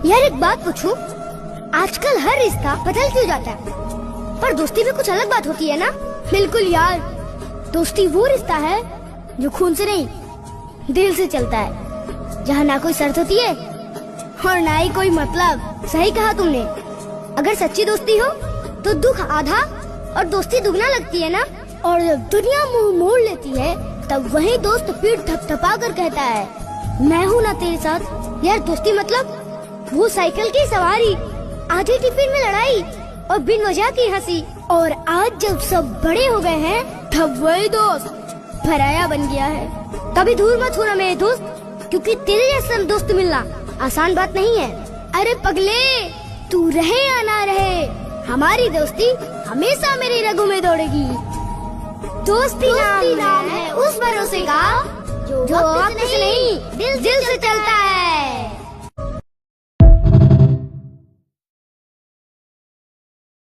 यार एक बात पूछूं, आजकल हर रिश्ता बदल क्यों जाता है, पर दोस्ती में कुछ अलग बात होती है ना? बिल्कुल यार, दोस्ती वो रिश्ता है जो खून से नहीं दिल से चलता है, जहाँ ना कोई शर्त होती है और ना ही कोई मतलब। सही कहा तुमने। अगर सच्ची दोस्ती हो तो दुख आधा और दोस्ती दुगना लगती है ना। और जब दुनिया मुंह मोड़ लेती है तब वही दोस्त पीठ थपथपा कर कहता है मैं हूँ ना तेरे साथ। यार दोस्ती मतलब वो साइकिल की सवारी, आधी टिफिन में लड़ाई और बिन वजह की हंसी। और आज जब सब बड़े हो गए हैं तब वही दोस्त पराया बन गया है। कभी दूर मत होना मेरे दोस्त, क्योंकि तेरे जैसा दोस्त मिलना आसान बात नहीं है। अरे पगले, तू रहे या ना रहे, हमारी दोस्ती हमेशा मेरी रगों में दौड़ेगी। दोस्ती नाम है उस भरोसे का जो वक्त से नहीं दिल से चलता है।